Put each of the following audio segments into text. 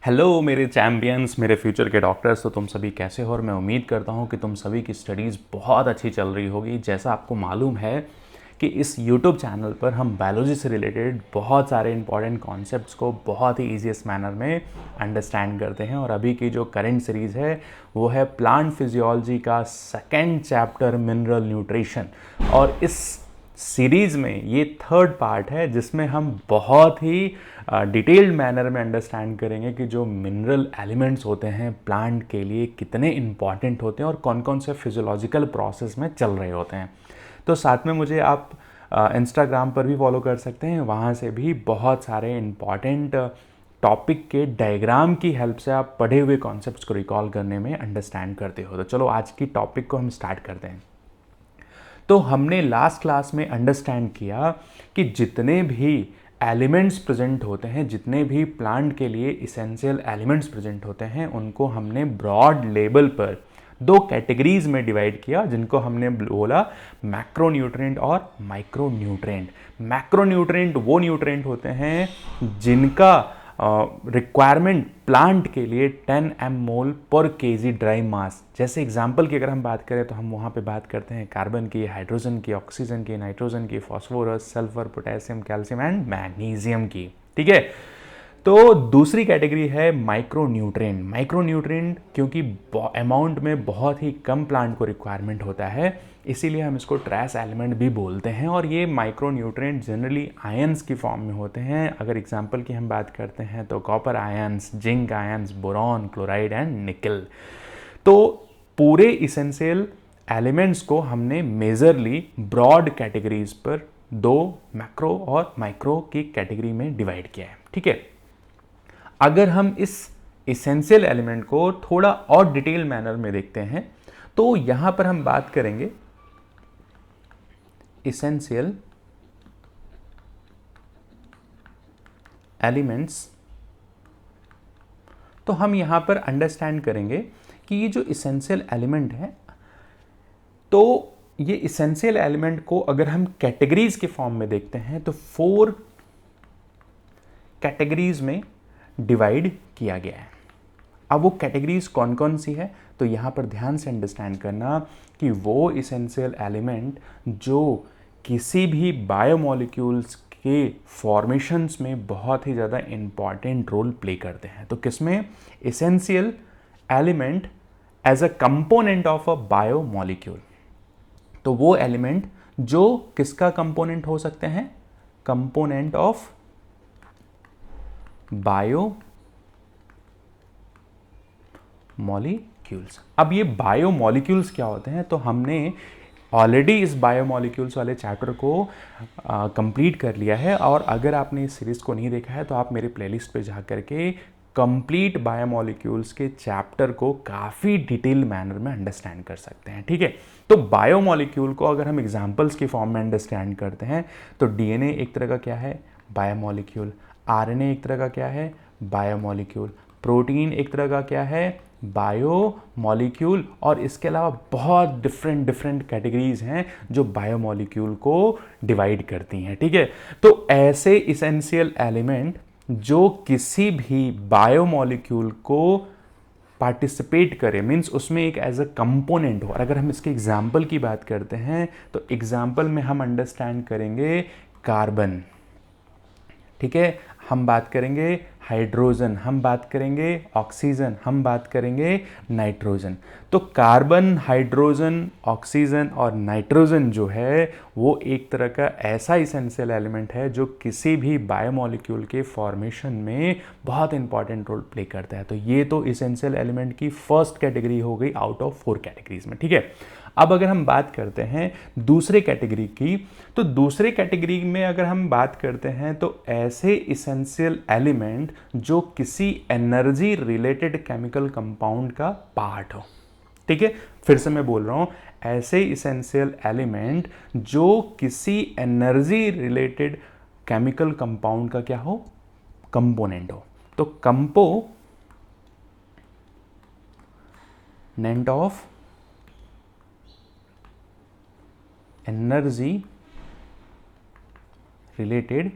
Hello मेरे champions, मेरे future के डॉक्टर्स। तो तुम सभी कैसे हो? और मैं उम्मीद करता हूँ कि तुम सभी की स्टडीज़ बहुत अच्छी चल रही होगी। जैसा आपको मालूम है कि इस यूट्यूब चैनल पर हम बायोलॉजी से रिलेटेड बहुत सारे इंपॉर्टेंट कॉन्सेप्ट्स को बहुत ही ईजीएस्ट मैनर में अंडरस्टैंड करते हैं। और अभी की जो करंट सीरीज़ है वो है प्लांट फिजियोलॉजी का सेकेंड चैप्टर, मिनरल न्यूट्रिशन। और इस सीरीज़ में ये थर्ड पार्ट है जिसमें हम बहुत ही डिटेल्ड मैनर में अंडरस्टैंड करेंगे कि जो मिनरल एलिमेंट्स होते हैं प्लांट के लिए कितने इंपॉर्टेंट होते हैं और कौन कौन से फिजियोलॉजिकल प्रोसेस में चल रहे होते हैं। तो साथ में मुझे आप इंस्टाग्राम पर भी फॉलो कर सकते हैं, वहाँ से भी बहुत सारे इंपॉर्टेंट टॉपिक के डायग्राम की हेल्प से आप पढ़े हुए कॉन्सेप्ट्स को रिकॉल करने में अंडरस्टैंड करते हो। तो चलो आज की टॉपिक को हम स्टार्ट करते हैं। तो हमने लास्ट क्लास में अंडरस्टैंड किया कि जितने भी एलिमेंट्स प्रेजेंट होते हैं, जितने भी प्लांट के लिए इसेंशियल एलिमेंट्स प्रेजेंट होते हैं, उनको हमने ब्रॉड लेवल पर दो कैटेगरीज में डिवाइड किया, जिनको हमने बोला मैक्रोन्यूट्रिएंट और माइक्रोन्यूट्रिएंट। मैक्रोन्यूट्रिएंट वो न्यूट्रिएंट होते हैं जिनका रिक्वायरमेंट प्लांट के लिए 10 एम मोल पर केजी ड्राई मास। जैसे एग्जांपल की अगर हम बात करें तो हम वहाँ पे बात करते हैं कार्बन की, हाइड्रोजन की, ऑक्सीजन की, नाइट्रोजन की, phosphorus, sulphur, potassium, calcium and magnesium की। ठीक है। तो दूसरी कैटेगरी है माइक्रोन्यूट्रिएंट। माइक्रोन्यूट्रिएंट क्योंकि अमाउंट में बहुत ही कम प्लांट को रिक्वायरमेंट होता है, इसीलिए हम इसको ट्रेस एलिमेंट भी बोलते हैं। और ये माइक्रोन्यूट्रिएंट जनरली आयंस की फॉर्म में होते हैं। अगर एग्जांपल की हम बात करते हैं तो copper ions, zinc ions, boron, chloride and निकल। तो पूरे इसेंशियल एलिमेंट्स को हमने मेजरली ब्रॉड कैटेगरीज पर दो मैक्रो और माइक्रो की कैटेगरी में डिवाइड किया है। ठीक है। अगर हम इस इसेंशियल एलिमेंट को थोड़ा और डिटेल मैनर में देखते हैं तो यहां पर हम बात करेंगे इसेंशियल एलिमेंट्स। तो हम यहां पर अंडरस्टैंड करेंगे कि ये जो इसेंशियल एलिमेंट है, तो ये इसेंशियल एलिमेंट को अगर हम कैटेगरीज के फॉर्म में देखते हैं तो 4 कैटेगरीज में डिवाइड किया गया है। अब वो कैटेगरीज कौन कौन सी है, तो यहां पर ध्यान से अंडरस्टैंड करना कि वो इसेंशियल एलिमेंट जो किसी भी बायोमोलिक्यूल्स के फॉर्मेशंस में बहुत ही ज़्यादा इंपॉर्टेंट रोल प्ले करते हैं। तो किसमें? Essential element as a component of a biomolecule. तो वो एलिमेंट जो किसका कंपोनेंट हो सकते हैं? Component of bio molecules. अब ये बायोमॉलिक्यूल्स क्या होते हैं, तो हमने ऑलरेडी इस बायोमॉलिक्यूल्स वाले चैप्टर को कंप्लीट कर लिया है। और अगर आपने इस सीरीज को नहीं देखा है तो आप मेरे प्लेलिस्ट पे जा करके कंप्लीट बायोमॉलिक्यूल्स के चैप्टर को काफ़ी डिटेल मैनर में अंडरस्टैंड कर सकते हैं। ठीक है। तो बायोमॉलिक्यूल को अगर हम एग्जांपल्स की फॉर्म में अंडरस्टैंड करते हैं तो डीएनए एक तरह का क्या है? बायोमॉलिक्यूल। आरएनए एक तरह का क्या है? बायोमॉलिक्यूल। प्रोटीन एक तरह का क्या है? बायोमॉलिक्यूल। और इसके अलावा बहुत डिफरेंट डिफरेंट कैटेगरीज हैं जो बायोमॉलिक्यूल को डिवाइड करती हैं। ठीक है। तो ऐसे इसेंशियल एलिमेंट जो किसी भी बायोमॉलिक्यूल को पार्टिसिपेट करे, मीन्स उसमें एक एज अ कंपोनेंट हो। और अगर हम इसके एग्जाम्पल की बात करते हैं तो एग्जाम्पल में हम अंडरस्टैंड करेंगे कार्बन। ठीक है। हम बात करेंगे हाइड्रोजन, हम बात करेंगे ऑक्सीजन, हम बात करेंगे नाइट्रोजन। तो कार्बन, हाइड्रोजन, ऑक्सीजन और नाइट्रोजन जो है वो एक तरह का ऐसा इसेंशियल एलिमेंट है जो किसी भी बायोमॉलिक्यूल के फॉर्मेशन में बहुत इंपॉर्टेंट रोल प्ले करता है। तो ये तो इसेंशियल एलिमेंट की फर्स्ट कैटेगरी हो गई आउट ऑफ 4 कैटेगरीज में। ठीक है। अब अगर हम बात करते हैं दूसरे कैटेगरी की, तो दूसरे कैटेगरी में अगर हम बात करते हैं तो ऐसे इसेंशियल एलिमेंट जो किसी एनर्जी रिलेटेड केमिकल कंपाउंड का पार्ट हो। ठीक है। फिर से मैं बोल रहा हूं, ऐसे इसेंशियल एलिमेंट जो किसी एनर्जी रिलेटेड केमिकल कंपाउंड का क्या हो? कंपोनेंट हो। तो component of energy related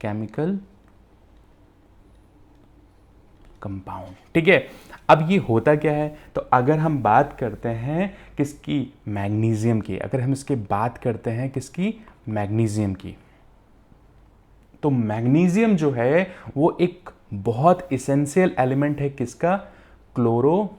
chemical compound. ठीक है, अब ये होता क्या है, तो अगर हम बात करते हैं किसकी, मैग्नीशियम की, अगर हम इसके बात करते हैं किसकी, मैग्नीशियम की, तो मैग्नीशियम जो है वो एक बहुत इसेंशियल एलिमेंट है किसका, क्लोरोफिल।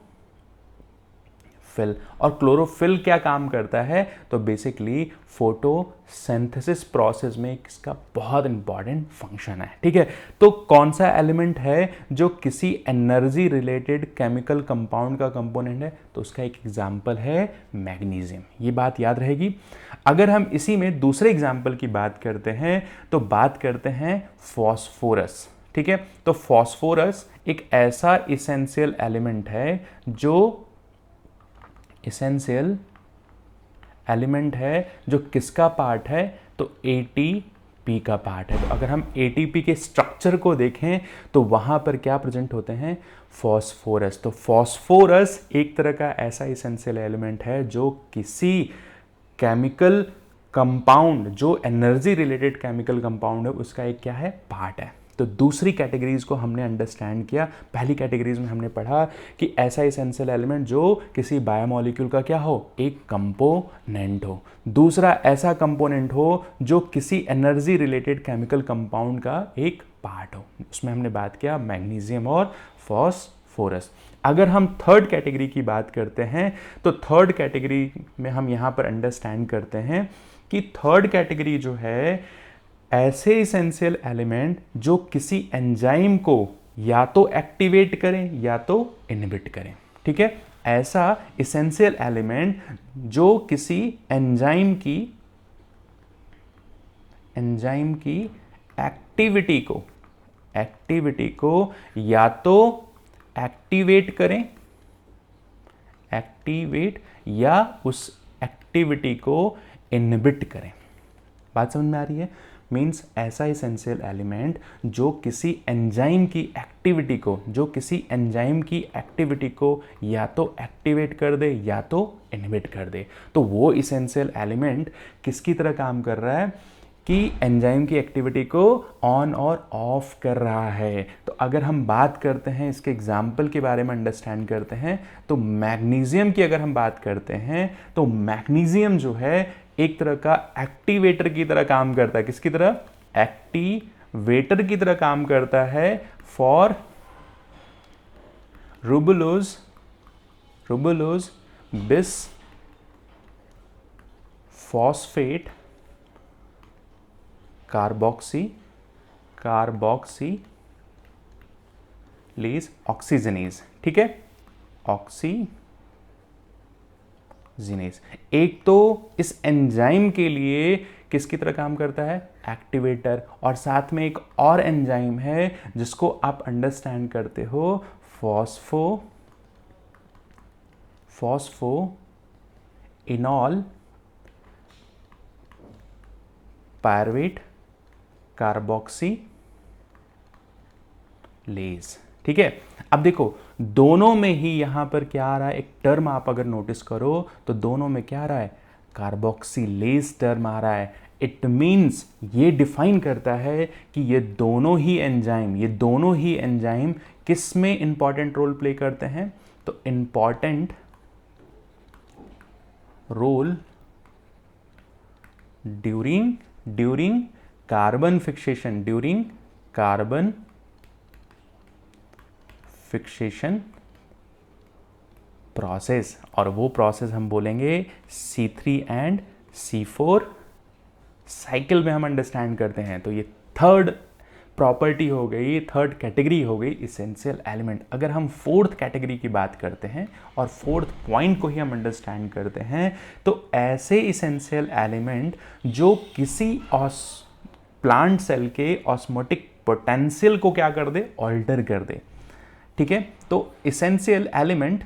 और क्लोरोफिल क्या काम करता है, तो बेसिकली फोटोसिंथेसिस प्रोसेस में किसका बहुत इंपॉर्टेंट फंक्शन है। ठीक है, तो कौन सा एलिमेंट है जो किसी एनर्जी रिलेटेड केमिकल कंपाउंड का कंपोनेंट है, तो उसका एक एग्जांपल है मैग्नीशियम। ये बात याद रहेगी। अगर हम इसी में दूसरे एग्जांपल की बात करते हैं तो बात करते हैं फॉस्फोरस। ठीक है, तो फॉस्फोरस एक ऐसा इसेंशियल एलिमेंट है जो इसेंशियल एलिमेंट है जो किसका पार्ट है, तो एटीपी का पार्ट है। तो अगर हम एटीपी के स्ट्रक्चर को देखें तो वहां पर क्या प्रेजेंट होते हैं, फॉस्फोरस। तो फॉस्फोरस एक तरह का ऐसा इसेंशियल एलिमेंट है जो किसी केमिकल कंपाउंड, जो एनर्जी रिलेटेड केमिकल कंपाउंड है, उसका एक क्या है, पार्ट है। तो दूसरी कैटेगरीज को हमने अंडरस्टैंड किया। पहली कैटेगरीज में हमने पढ़ा कि ऐसा इसेंशियल एलिमेंट जो किसी बायोमॉलिक्यूल का क्या हो, एक कंपोनेंट हो। दूसरा ऐसा कंपोनेंट हो जो किसी एनर्जी रिलेटेड केमिकल कंपाउंड का एक पार्ट हो। उसमें हमने बात किया मैग्नीशियम और फॉस्फोरस। अगर हम थर्ड कैटेगरी की बात करते हैं तो थर्ड कैटेगरी में हम यहाँ पर अंडरस्टैंड करते हैं कि थर्ड कैटेगरी जो है ऐसे इसेंशियल एलिमेंट जो किसी एंजाइम को या तो एक्टिवेट करें या तो इनहिबिट करें। ठीक है, ऐसा इसेंशियल एलिमेंट जो किसी एंजाइम की एक्टिविटी को या तो एक्टिवेट या उस एक्टिविटी को इनहिबिट करें। बात समझ में आ रही है? मीन्स ऐसा इसेंशियल एलिमेंट जो किसी एंजाइम की एक्टिविटी को या तो एक्टिवेट कर दे या तो इनहिबिट कर दे। तो वो इसेंशियल एलिमेंट किसकी तरह काम कर रहा है कि एंजाइम की एक्टिविटी को ऑन और ऑफ कर रहा है। तो अगर हम बात करते हैं इसके एग्जाम्पल के बारे में अंडरस्टैंड करते हैं तो मैग्नीशियम की अगर हम बात करते हैं तो मैग्नीशियम जो है एक तरह का एक्टिवेटर की तरह काम करता है। किसकी तरह? एक्टिवेटर की तरह काम करता है for रुबुलोज bis phosphate carboxylase oxygenase. ठीक है, ऑक्सीजनेज एक तो इस एंजाइम के लिए किसकी तरह काम करता है? एक्टिवेटर। और साथ में एक और एंजाइम है जिसको आप अंडरस्टैंड करते हो, फॉस्फोइनॉल पायरुवेट कार्बोक्सिलेज। ठीक है, अब देखो दोनों में ही यहां पर क्या आ रहा है, एक टर्म आप अगर नोटिस करो तो दोनों में क्या आ रहा है? कार्बोक्सिलेज टर्म आ रहा है। इट मीन्स ये डिफाइन करता है कि ये दोनों ही एंजाइम किस में इंपॉर्टेंट रोल प्ले करते हैं? तो important role during carbon fixation process. और वो प्रोसेस हम बोलेंगे C3 एंड C4 साइकिल में हम अंडरस्टैंड करते हैं। तो ये थर्ड प्रॉपर्टी हो गई, थर्ड कैटेगरी हो गई इसेंशियल एलिमेंट। अगर हम फोर्थ कैटेगरी की बात करते हैं और फोर्थ पॉइंट को ही हम अंडरस्टैंड करते हैं तो ऐसे इसेंशियल एलिमेंट जो किसी प्लांट सेल के ऑस्मोटिक पोटेंशियल को क्या कर दे? ऑल्टर कर दे। ठीक है, तो essential element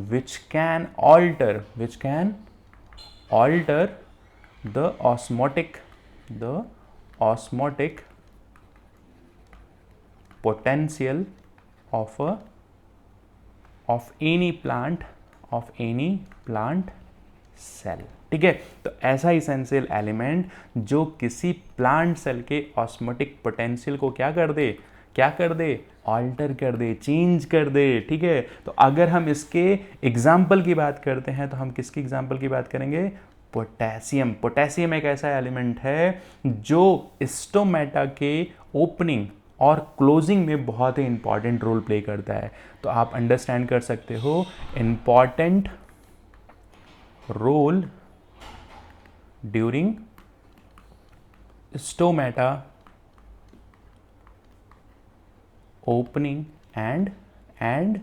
which can alter the osmotic potential of any plant cell। ठीक है। तो ऐसा इसेंशियल एलिमेंट जो किसी प्लांट सेल के ऑस्मोटिक पोटेंशियल को क्या कर दे, ऑल्टर कर दे, चेंज कर दे, ठीक है। तो अगर हम इसके एग्जाम्पल की बात करते हैं तो हम किसकी एग्जाम्पल की बात करेंगे, पोटेशियम। पोटेशियम एक ऐसा एलिमेंट है जो स्टोमेटा के ओपनिंग और क्लोजिंग में बहुत ही इंपॉर्टेंट रोल प्ले करता है। तो आप अंडरस्टैंड कर सकते हो, important role during stomata opening and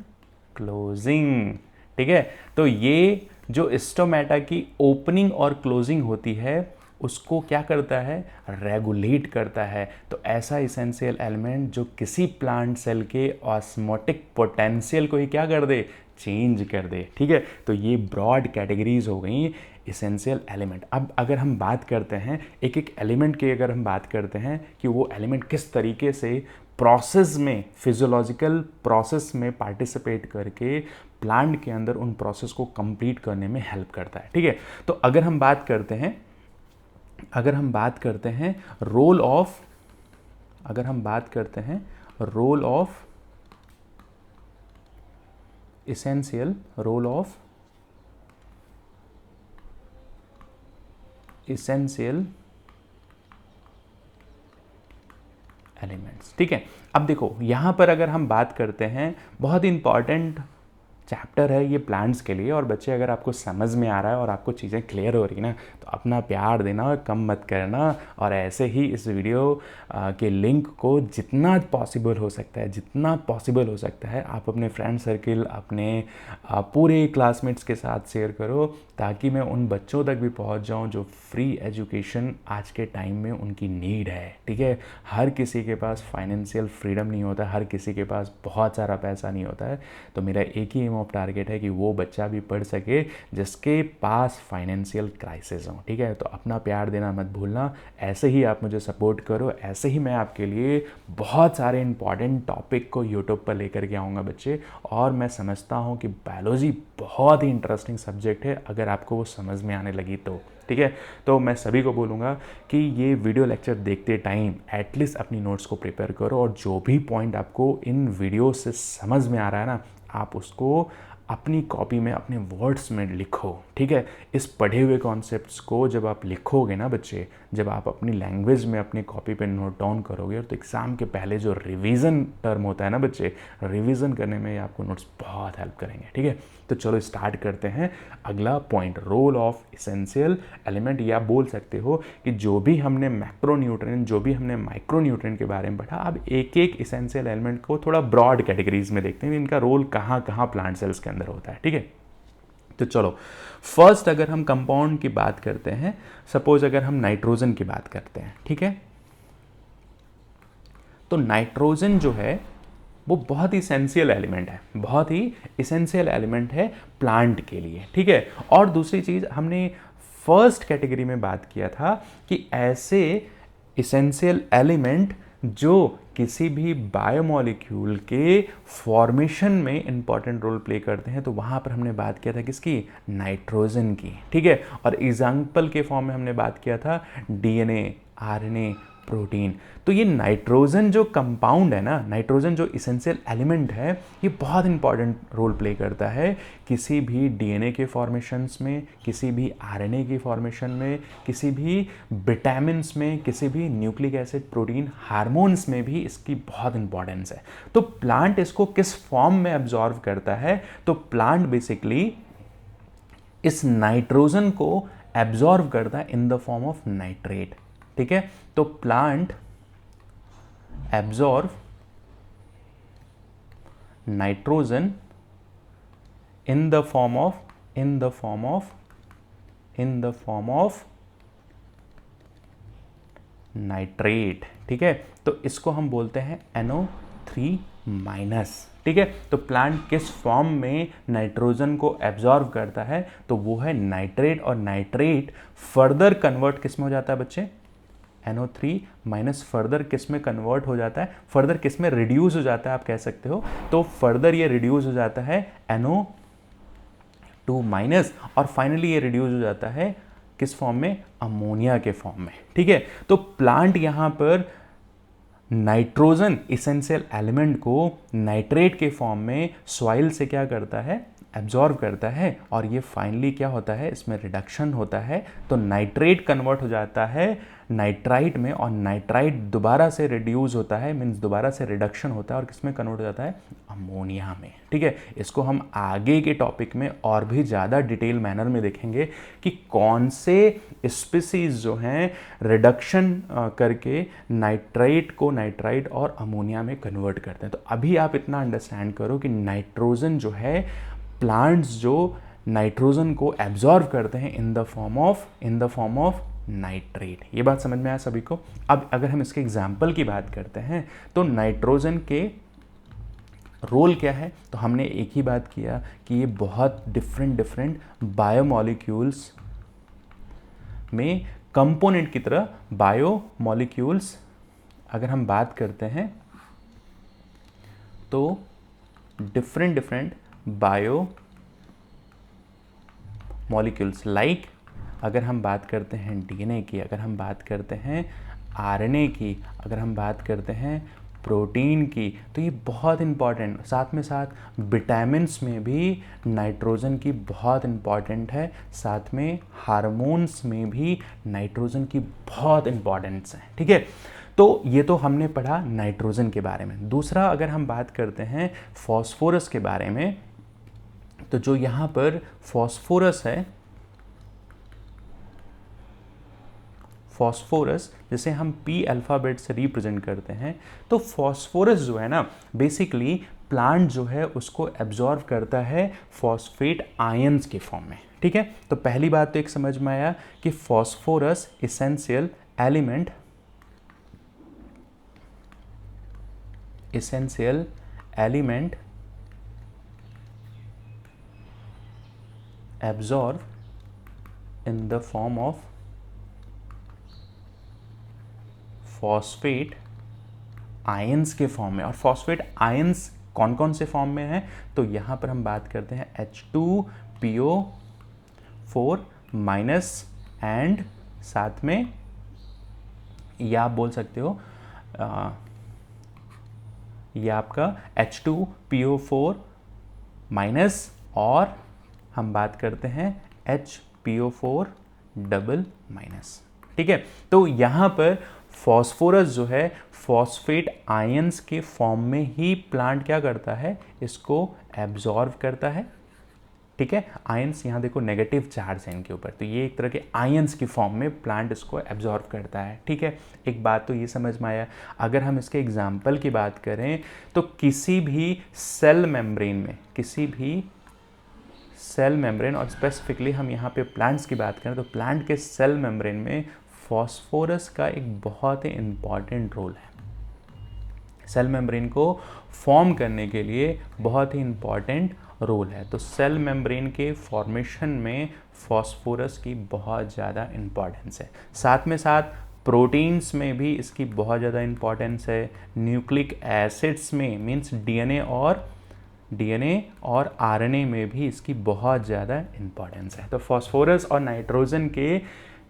closing, ठीक है। तो ये जो स्टोमेटा की ओपनिंग और क्लोजिंग होती है उसको क्या करता है, रेगुलेट करता है। तो ऐसा इसेंशियल एलिमेंट जो किसी प्लांट सेल के ऑस्मोटिक पोटेंशियल को ही क्या कर दे, चेंज कर दे, ठीक है। तो ये ब्रॉड कैटेगरीज हो गई इसेंशियल एलिमेंट। अब अगर हम बात करते हैं एक एक एलिमेंट की, अगर हम बात करते हैं कि वो एलिमेंट किस तरीके से प्रोसेस में, फिजियोलॉजिकल प्रोसेस में पार्टिसिपेट करके प्लांट के अंदर उन प्रोसेस को कंप्लीट करने में हेल्प करता है, ठीक है। तो अगर हम बात करते हैं रोल ऑफ इसेंशियल एलिमेंट्स, ठीक है। अब देखो यहां पर अगर हम बात करते हैं, बहुत इंपॉर्टेंट चैप्टर है ये प्लांट्स के लिए। और बच्चे अगर आपको समझ में आ रहा है और आपको चीज़ें क्लियर हो रही ना, तो अपना प्यार देना कम मत करना, और ऐसे ही इस वीडियो के लिंक को जितना पॉसिबल हो सकता है आप अपने फ्रेंड सर्किल, अपने पूरे क्लासमेट्स के साथ शेयर करो, ताकि मैं उन बच्चों तक भी पहुंच जाऊं जो फ्री एजुकेशन आज के टाइम में उनकी नीड है, ठीक है। हर किसी के पास फाइनेंशियल फ्रीडम नहीं होता, हर किसी के पास बहुत सारा पैसा नहीं होता है। तो मेरा एक ही ऑफ टारगेट है कि वो बच्चा भी पढ़ सके जिसके पास फाइनेंशियल क्राइसिस हो, ठीक है। तो अपना प्यार देना मत भूलना, ऐसे ही आप मुझे सपोर्ट करो, ऐसे ही मैं आपके लिए बहुत सारे इंपॉर्टेंट टॉपिक को यूट्यूब पर लेकर के आऊँगा बच्चे। और मैं समझता हूँ कि बायोलॉजी बहुत ही इंटरेस्टिंग सब्जेक्ट है अगर आपको वो समझ में आने लगी तो, ठीक है। तो मैं सभी को बोलूँगा कि ये वीडियो लेक्चर देखते टाइम एटलीस्ट अपनी नोट्स को प्रिपेयर करो, और जो भी पॉइंट आपको इन वीडियो से समझ में आ रहा है ना, आप उसको अपनी कॉपी में, अपने वर्ड्स में लिखो, ठीक है। इस पढ़े हुए कॉन्सेप्ट्स को जब आप लिखोगे ना बच्चे, जब आप अपनी लैंग्वेज में अपनी कॉपी पे नोट डाउन करोगे, तो एग्ज़ाम के पहले जो रिवीजन टर्म होता है ना बच्चे, रिवीजन करने में आपको नोट्स बहुत हेल्प करेंगे, ठीक है। तो चलो स्टार्ट करते हैं। अगला point, role of essential element, या बोल सकते हो कि जो भी हमने मैक्रोन्यूट्रिएंट, जो भी हमने माइक्रोन्यूट्रिएंट के बारे में पढ़ा, अब एक एक इसेंशियल एलिमेंट को थोड़ा ब्रॉड कैटेगरीज में देखते हैं, इनका रोल कहाँ कहाँ प्लांट सेल्स के अंदर होता है, ठीक है। तो चलो फर्स्ट अगर हम कंपाउंड की बात करते हैं, सपोज अगर हम नाइट्रोजन की बात करते हैं, ठीक है। तो नाइट्रोजन जो है वो बहुत ही इसेंशियल एलिमेंट है प्लांट के लिए, ठीक है। और दूसरी चीज़, हमने फर्स्ट कैटेगरी में बात किया था कि ऐसे इसेंशियल एलिमेंट जो किसी भी बायोमॉलिक्यूल के फॉर्मेशन में इंपॉर्टेंट रोल प्ले करते हैं, तो वहाँ पर हमने बात किया था किसकी, नाइट्रोजन की, ठीक है। और एग्जाम्पल के फॉर्म में हमने बात किया था डीएनए, आरएनए, प्रोटीन। तो ये नाइट्रोजन जो कंपाउंड है ना, नाइट्रोजन जो इसेंशियल एलिमेंट है, ये बहुत इंपॉर्टेंट रोल प्ले करता है किसी भी डीएनए के फॉर्मेशंस में, किसी भी आरएनए की फॉर्मेशन में, किसी भी विटामिन्स में, किसी भी न्यूक्लिक एसिड, प्रोटीन, हार्मोन्स में भी इसकी बहुत इंपॉर्टेंस है। तो प्लांट इसको किस फॉर्म में एब्जॉर्व करता है, तो प्लांट बेसिकली इस नाइट्रोजन को एब्जॉर्व करता है in the form of nitrate, ठीक है। तो plant absorb nitrogen in the form of nitrate, ठीक है। तो इसको हम बोलते हैं NO3 माइनस, ठीक है। तो प्लांट किस फॉर्म में नाइट्रोजन को एब्जॉर्व करता है, तो वो है नाइट्रेट, और नाइट्रेट फर्दर कन्वर्ट किस में हो जाता है बच्चे, NO3 माइनस फर्दर किस में कन्वर्ट हो जाता है, फर्दर किस में रिड्यूस हो जाता है आप कह सकते हो। तो फर्दर ये रिड्यूस हो जाता है NO2 माइनस, और फाइनली ये रिड्यूस हो जाता है किस फॉर्म में? अमोनिया के फॉर्म में। ठीक है, तो प्लांट यहाँ पर नाइट्रोजन इसेंशियल एलिमेंट को नाइट्रेट के फॉर्म में सॉइल से क्या करता है? एब्जॉर्ब करता है, और ये फाइनली क्या होता है? इसमें रिडक्शन होता है, तो नाइट्रेट कन्वर्ट हो जाता है नाइट्राइट में, और नाइट्राइट दोबारा से रिड्यूस होता है, मीन्स दोबारा से रिडक्शन होता है, और किसमें कन्वर्ट हो जाता है? अमोनिया में। ठीक है, इसको हम आगे के टॉपिक में और भी ज़्यादा डिटेल मैनर में देखेंगे कि कौन से स्पीसीज जो हैं रिडक्शन करके नाइट्राइट को नाइट्राइट और अमोनिया में कन्वर्ट करते हैं। तो अभी आप इतना अंडरस्टैंड करो कि नाइट्रोजन जो है, प्लांट्स जो नाइट्रोजन को एब्जॉर्ब करते हैं in the form of nitrate. ये बात समझ में आया सभी को? अब अगर हम इसके एग्जाम्पल की बात करते हैं तो नाइट्रोजन के रोल क्या है, तो हमने एक ही बात किया कि ये बहुत डिफरेंट बायोमॉलिक्यूल्स में कंपोनेंट की तरह बायोमॉलिक्यूल्स अगर हम बात करते हैं तो डिफरेंट बायो मॉलिक्यूल्स लाइक, अगर हम बात करते हैं डीएनए की, अगर हम बात करते हैं आरएनए की, अगर हम बात करते हैं प्रोटीन की, तो ये बहुत इंपॉर्टेंट। साथ में साथ विटामिन्स में भी नाइट्रोजन की बहुत इंपॉर्टेंट है, साथ में हार्मोन्स में भी नाइट्रोजन की बहुत इंपॉर्टेंस है। ठीक है, तो ये तो हमने पढ़ा नाइट्रोजन के बारे में। दूसरा अगर हम बात करते हैं फॉस्फोरस के बारे में, तो जो यहाँ पर फॉस्फोरस है, फॉस्फोरस जिसे हम पी अल्फ़ाबेट से रिप्रेजेंट करते हैं, तो फॉस्फोरस जो है ना, बेसिकली प्लांट जो है उसको एब्जॉर्व करता है फॉस्फेट आयंस के फॉर्म में। ठीक है, तो पहली बात तो एक समझ में आया कि phosphorus essential element absorb in the form of phosphate ions के फॉर्म में। और फॉस्फेट आयंस कौन कौन से फॉर्म में है, तो यहाँ पर हम बात करते हैं H2PO4 माइनस, एंड साथ में या आप बोल सकते हो ये आपका H2PO4 माइनस, और हम बात करते हैं HPO4 डबल माइनस। ठीक है, तो यहाँ पर फॉस्फोरस जो है फॉस्फेट आयंस के फॉर्म में ही प्लांट क्या करता है? इसको एब्जॉर्व करता है। ठीक है, आयंस यहाँ देखो नेगेटिव चार्ज है इनके ऊपर, तो ये एक तरह के आयंस की फॉर्म में प्लांट इसको एब्जॉर्व करता है। ठीक है, एक बात तो ये समझ में आया। अगर हम इसके एग्जाम्पल की बात करें तो किसी भी सेल मेम्ब्रेन और स्पेसिफिकली हम यहाँ पे प्लांट्स की बात करें तो प्लांट के सेल मेम्ब्रेन में फॉस्फोरस का एक बहुत ही इम्पॉर्टेंट रोल है। सेल मेम्ब्रेन को फॉर्म करने के लिए बहुत ही इम्पॉर्टेंट रोल है। तो सेल मेम्ब्रेन के फॉर्मेशन में फॉस्फोरस की बहुत ज़्यादा इम्पॉर्टेंस है। साथ में साथ प्रोटीन्स में भी इसकी बहुत ज़्यादा इम्पॉर्टेंस है। न्यूक्लिक एसिड्स में, मीन्स डीएनए और आरएनए में भी इसकी बहुत ज़्यादा इम्पॉर्टेंस है। तो फॉस्फोरस और नाइट्रोजन के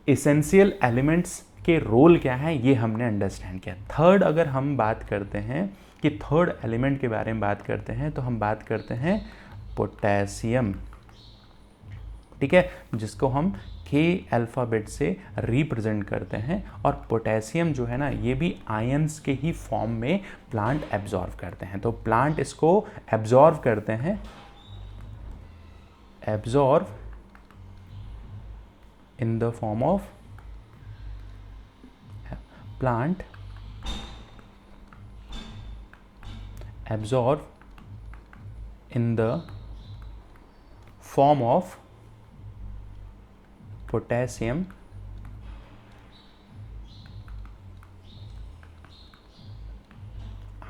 इसेंशियल एलिमेंट्स के रोल क्या है, ये हमने अंडरस्टैंड किया। थर्ड अगर हम बात करते हैं कि थर्ड एलिमेंट के बारे में बात करते हैं, तो हम बात करते हैं पोटेशियम। ठीक है, जिसको हम के अल्फ़ाबेट से रिप्रेजेंट करते हैं। और पोटेशियम जो है ना, ये भी आयंस के ही फॉर्म में प्लांट एब्जॉर्व करते हैं। तो प्लांट इसको एब्जॉर्व करते हैं, absorb in the form of plant absorb in the form of potassium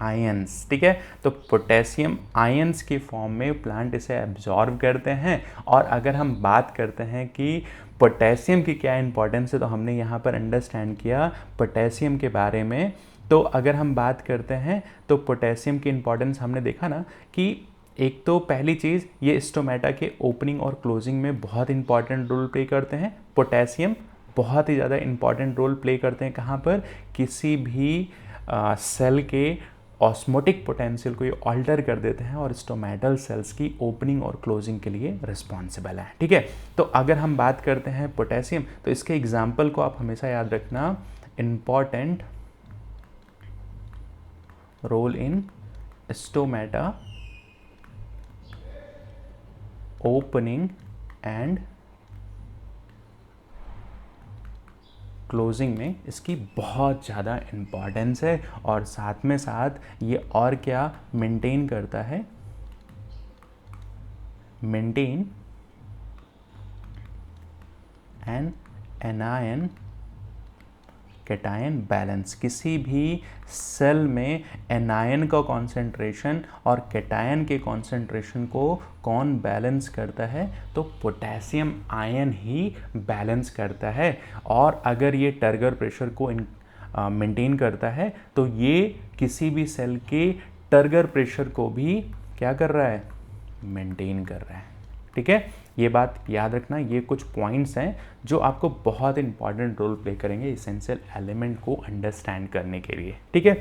ions. ठीक है, तो पोटेशियम आयंस की फॉर्म में प्लांट इसे एब्जॉर्ब करते हैं। और अगर हम बात करते हैं कि पोटेशियम की क्या इंपॉर्टेंस है, तो हमने यहाँ पर अंडरस्टैंड किया पोटेशियम के बारे में। तो अगर हम बात करते हैं तो पोटेशियम की इंपॉर्टेंस हमने देखा ना कि एक तो पहली चीज़, ये स्टोमेटा के ओपनिंग और क्लोजिंग में बहुत इंपॉर्टेंट रोल प्ले करते हैं। पोटेशियम बहुत ही ज़्यादा इंपॉर्टेंट रोल प्ले करते हैं कहाँ पर, किसी भी सेल के ऑस्मोटिक पोटेंशियल को ये ऑल्टर कर देते हैं और स्टोमेटल सेल्स की ओपनिंग और क्लोजिंग के लिए रिस्पॉन्सिबल है। ठीक है, तो अगर हम बात करते हैं पोटेशियम, तो इसके एग्जाम्पल को आप हमेशा याद रखना, important role in stomata opening and closing में इसकी बहुत ज़्यादा इम्पॉर्टेंस है। और साथ में साथ ये और क्या मेंटेन करता है, maintain an anion cation balance. किसी भी सेल में एनायन का कॉन्सेंट्रेशन और कैटायन के कॉन्सेंट्रेशन को कौन बैलेंस करता है, तो पोटेशियम आयन ही बैलेंस करता है। और अगर ये टर्गर प्रेशर को मेंटेन करता है तो ये किसी भी सेल के टर्गर प्रेशर को भी क्या कर रहा है, मेंटेन कर रहा है। ठीक है, ये बात याद रखना। ये कुछ पॉइंट्स हैं जो आपको बहुत इंपॉर्टेंट रोल प्ले करेंगे इसेंशियल एलिमेंट को अंडरस्टैंड करने के लिए। ठीक है,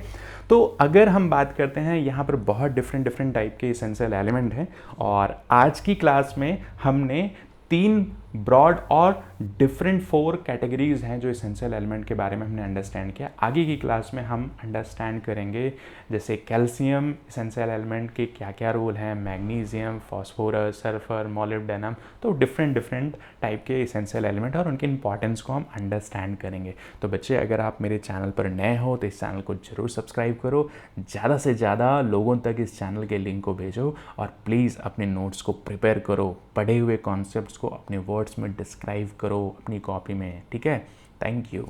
तो अगर हम बात करते हैं, यहाँ पर बहुत डिफरेंट टाइप के इसेंशियल एलिमेंट हैं और आज की क्लास में हमने 3 ब्रॉड और डिफरेंट 4 कैटेगरीज हैं जो इसेंशियल एलिमेंट के बारे में हमने अंडरस्टैंड किया। आगे की क्लास में हम अंडरस्टैंड करेंगे जैसे कैल्शियम इसेंशियल एलिमेंट के क्या क्या रोल हैं, मैग्नीशियम, फास्फोरस, सल्फर, मोलिब्डेनम, तो डिफरेंट टाइप के इसेंशियल एलिमेंट और उनके इंपॉर्टेंस को हम अंडरस्टैंड करेंगे। तो बच्चे, अगर आप मेरे चैनल पर नए हो तो इस चैनल को ज़रूर सब्सक्राइब करो, ज़्यादा से ज़्यादा लोगों तक इस चैनल के लिंक को भेजो और प्लीज़ अपने नोट्स को प्रिपेयर करो, पढ़े हुए कॉन्सेप्ट्स को अपने वर्ड्स में डिस्क्राइब करो अपनी कॉपी में। ठीक है, थैंक यू।